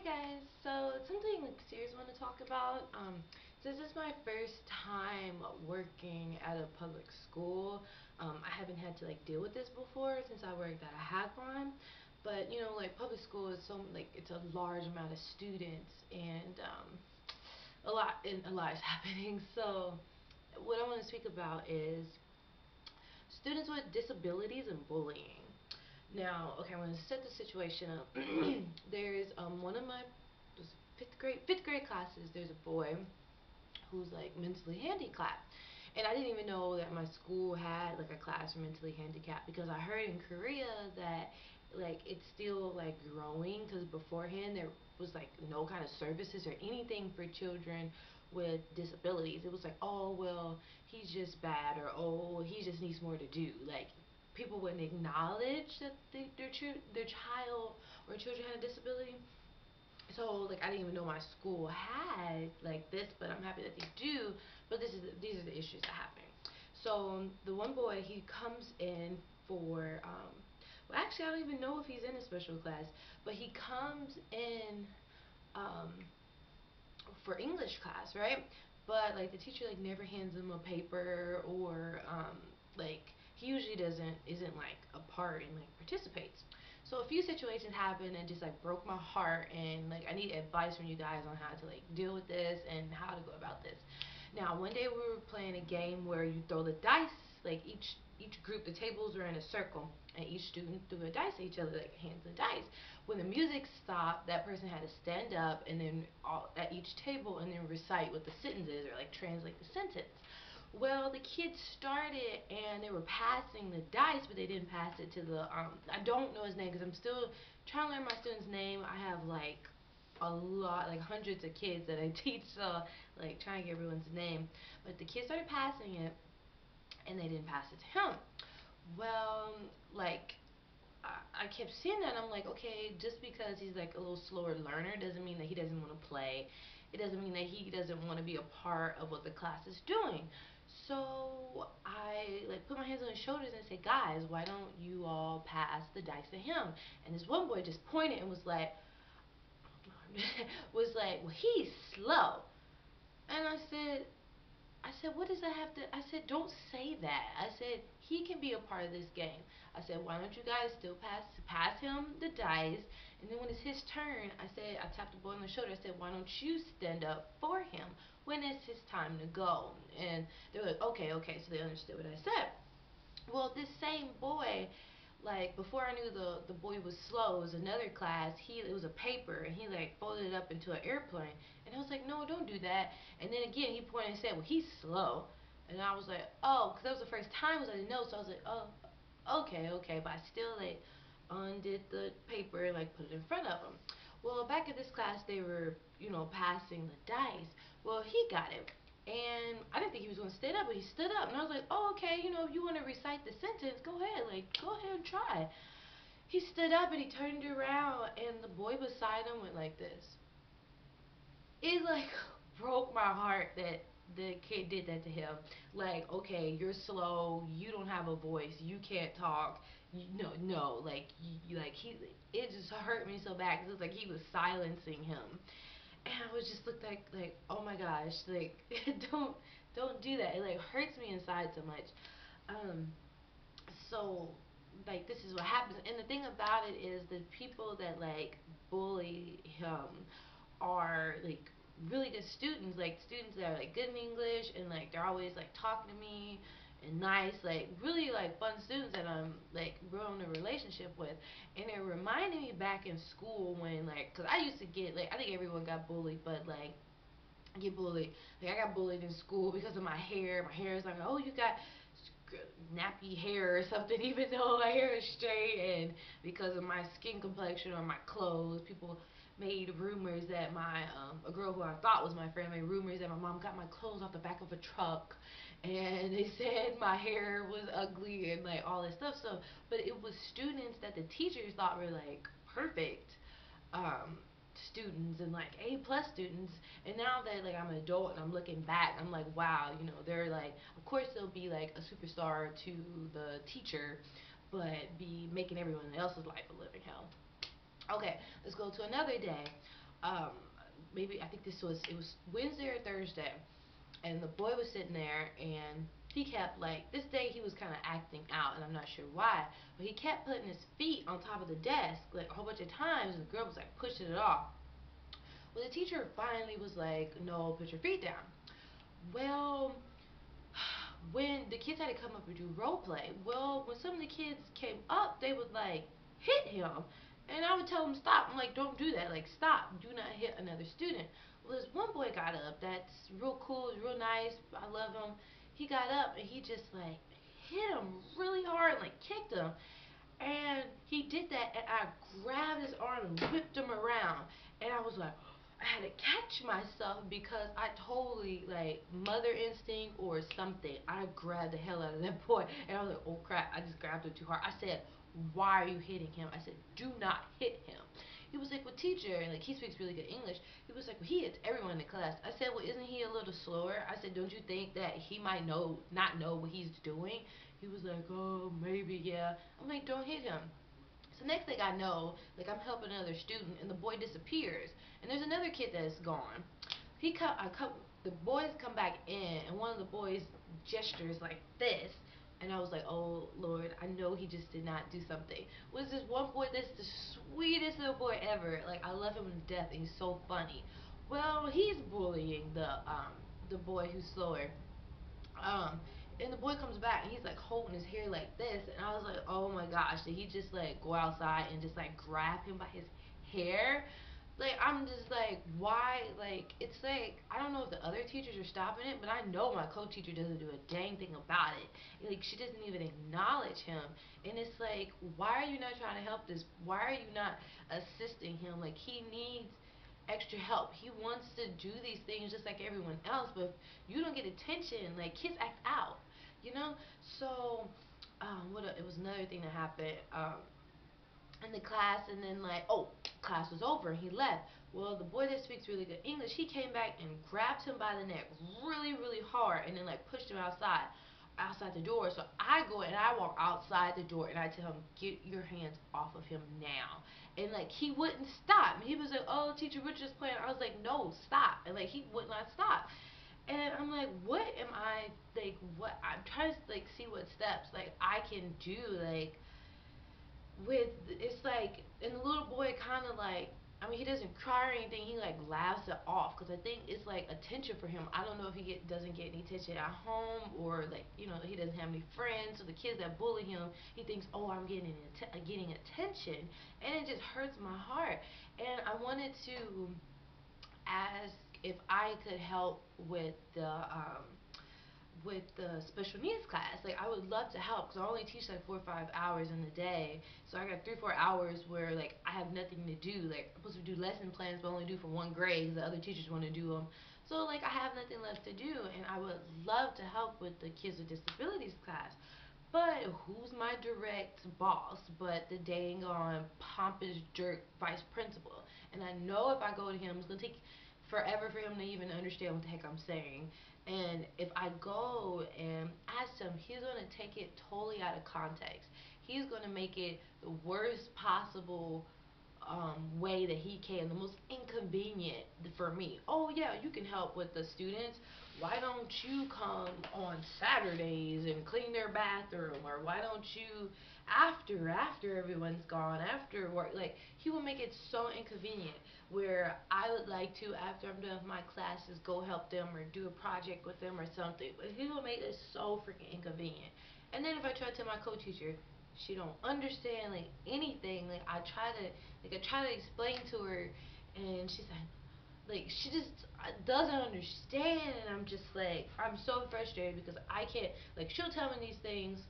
Hi guys, so it's something like serious I want to talk about. This is my first time working at a public school. I haven't had to like deal with this before since I worked at a Hagron, but you know, like public school is so like it's a large amount of students and a lot is happening. So what I want to speak about is students with disabilities and bullying. Now, okay, I'm going to set the situation up. There's one of my fifth grade classes. There's a boy who's like mentally handicapped, and I didn't even know that my school had like a class for mentally handicapped because I heard in Korea that like it's still like growing because beforehand there was like no kind of services or anything for children with disabilities. It was like, oh well, he's just bad, or oh, he just needs more to do. Like people wouldn't acknowledge that their child or children had a disability. So like I didn't even know my school had like this, but I'm happy that they do. But these are the issues that happen. So the one boy, he comes in for well, actually I don't even know if he's in a special class, but he comes in um for English class, right? But like the teacher like never hands him a paper, or like he usually isn't like a part and like participates. So a few situations happened and just like broke my heart, and like I need advice from you guys on how to like deal with this and how to go about this. Now one day we were playing a game where you throw the dice, like each group, the tables were in a circle, and each student threw a dice at each other, like hands the dice. When the music stopped, that person had to stand up and then at each table and then recite what the sentence is, or like translate the sentence. Well, the kids started and they were passing the dice, but they didn't pass it to the I don't know his name because I'm still trying to learn my student's name. I have like a lot, like hundreds of kids that I teach, so like trying to get everyone's name. But the kids started passing it, and they didn't pass it to him. Well, like I kept seeing that, and I'm like, okay, just because he's like a little slower learner doesn't mean that he doesn't want to play. It doesn't mean that he doesn't want to be a part of what the class is doing. So I like put my hands on his shoulders and said, guys, why don't you all pass the dice to him? And this one boy just pointed and was like, well, he's slow. And I said, what does that have to? I said, don't say that. I said, he can be a part of this game. I said, why don't you guys still pass him the dice? And then when it's his turn, I tapped the boy on the shoulder. I said, why don't you stand up for him when it's his time to go? And they were like, okay, okay. So they understood what I said. Well, this same boy, like before I knew the boy was slow, it was another class. It was a paper, and he like folded it up into an airplane. And I was like, no, don't do that. And then again, he pointed and said, well, he's slow. And I was like, oh, because that was the first time, so I didn't know. So I was like, oh, okay, okay. But I still like undid the paper and like put it in front of him. Well, back at this class, they were, passing the dice. Well, he got it. And I didn't think he was going to stand up, but he stood up. And I was like, oh, okay, if you want to recite the sentence, go ahead. Like, go ahead and try. He stood up and he turned around, and the boy beside him went like this. It, like, broke my heart that the kid did that to him. Like, okay, you're slow. You don't have a voice. You can't talk. No, no. Like, it just hurt me so bad because it was like he was silencing him. And I was just looked like, oh my gosh, like don't do that. It like hurts me inside so much. Um, so like this is what happens. And the thing about it is the people that like bully him are like really good students, like students that are like good in English, and like they're always like talking to me and nice, like really like fun students that I'm like growing a relationship with. And it reminded me back in school when like, cause I used to get like, I think everyone got bullied, but like get bullied. Like I got bullied in school because of my hair. My hair is like, oh, you got nappy hair or something, even though my hair is straight. And because of my skin complexion or my clothes, people made rumors that a girl who I thought was my friend made rumors that my mom got my clothes off the back of a truck, and they said my hair was ugly and like all this stuff. So, but it was students that the teachers thought were like perfect. Um, Students and like A+ students, and now that like I'm an adult and I'm looking back, I'm like, wow, they're like, of course they'll be like a superstar to the teacher, but be making everyone else's life a living hell. Okay, let's go to another day. um, maybe I think this was it was Wednesday or Thursday, and the boy was sitting there, and he kept like this day he was kind of acting out, and I'm not sure why, but he kept putting his feet on top of the desk like a whole bunch of times, and the girl was like pushing it off. Well, the teacher finally was like, "No, put your feet down." Well, when the kids had to come up and do role play, well, when some of the kids came up, they would like hit him, and I would tell them stop. I'm like, don't do that. Like, stop. Do not hit another student. Well, this one boy got up. That's real cool. Real nice. I love him. He got up and he just like hit him really hard, like kicked him. And he did that, and I grabbed his arm and whipped him around. And I was like, I had to catch myself because I totally, like, mother instinct or something. I grabbed the hell out of that boy. And I was like, oh crap, I just grabbed him too hard. I said, why are you hitting him? I said, do not hit him. He was like, well, teacher, and like he speaks really good English. He was like, well, he hits everyone in the class. I said, well, isn't he a little slower? I said, don't you think that he might not know what he's doing? He was like, oh, maybe, yeah. I'm like, don't hit him. So next thing I know, like I'm helping another student, and the boy disappears, and there's another kid that's gone. The boys come back in, and one of the boys gestures like this, and I was like, oh Lord, I know he just did not do something. Was this one boy that's the sweetest little boy ever? Like I love him to death, and he's so funny. Well, he's bullying the boy who's slower. Um, and the boy comes back and he's like holding his hair like this, and I was like, oh my gosh, did he just like go outside and just like grab him by his hair? Like I'm just like, why? Like it's like I don't know if the other teachers are stopping it, but I know my co-teacher doesn't do a dang thing about it. Like she doesn't even acknowledge him, and it's like, why are you not trying to help this? Why are you not assisting him? Like he needs extra help. He wants to do these things just like everyone else, but if you don't get attention, like kids act out, you know. So, it was another thing that happened. In the class, and then like, oh, class was over and he left. Well, the boy that speaks really good English, he came back and grabbed him by the neck really really hard, and then like pushed him outside the door. So I go and I walk outside the door and I tell him, get your hands off of him now. And like he wouldn't stop. He was like, oh teacher, we're just playing. I was like, no, stop. And like he would not stop. And I'm like, what am I like, what I'm trying to like see what steps like I can do, like with it's like, and the little boy kind of like, I mean he doesn't cry or anything, he like laughs it off because I think it's like attention for him. I don't know if doesn't get any attention at home, or like, he doesn't have any friends, so the kids that bully him, he thinks, oh, I'm getting attention, and it just hurts my heart. And I wanted to ask if I could help with the special needs class. Like I would love to help because I only teach like 4 or 5 hours in the day, so I got 3 or 4 hours where like I have nothing to do. Like I'm supposed to do lesson plans, but only do for one grade because the other teachers want to do them. So like I have nothing left to do, and I would love to help with the kids with disabilities class. But who's my direct boss but the dang on pompous jerk vice principal? And I know if I go to him, it's gonna take forever for him to even understand what the heck I'm saying. And if I go and ask him, he's gonna take it totally out of context. He's gonna make it the worst possible way that he can, the most inconvenient for me. Oh yeah, you can help with the students. Why don't you come on Saturdays and clean their bathroom? Or why don't you after everyone's gone, after work? Like he will make it so inconvenient. Where I would like to, after I'm done with my classes, go help them or do a project with them or something. But he will make it so freaking inconvenient. And then if I try to tell my co-teacher, she don't understand like anything. I try to explain to her, and she's like she just doesn't understand. And I'm just like, I'm so frustrated because I can't, like she'll tell me these things,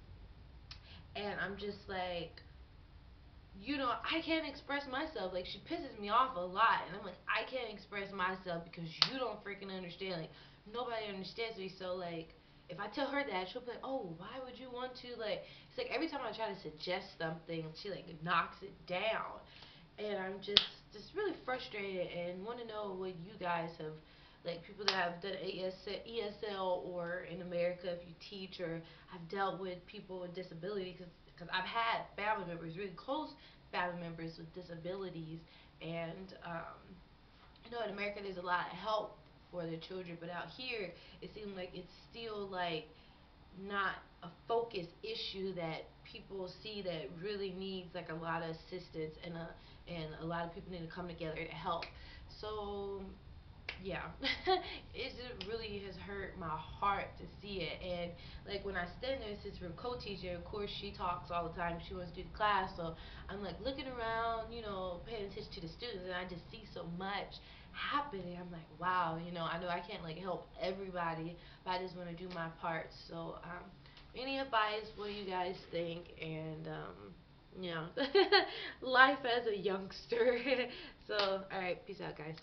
and I'm just like, I can't express myself. Like, she pisses me off a lot. And I'm like, I can't express myself because you don't freaking understand. Like, nobody understands me. So, like, if I tell her that, she'll be like, oh, why would you want to? Like, it's like every time I try to suggest something, she, like, knocks it down. And I'm just really frustrated and want to know what you guys have, like, people that have done ESL, or in America, if you teach or have dealt with people with disabilities, because I've had family members, really close family members with disabilities, and no, in America there's a lot of help for the children, but out here it seems like it's still like not a focus issue that people see that really needs like a lot of assistance and a lot of people need to come together to help. So yeah, it just really has hurt my heart to see it. And like when I stand there, since we're co-teacher, of course she talks all the time. She wants to do the class, so I'm like looking around, paying attention to the students, and I just see so much happening. I'm like, wow, I know I can't like help everybody, but I just want to do my part. So, any advice? What do you guys think? And life as a youngster. So, all right, peace out, guys.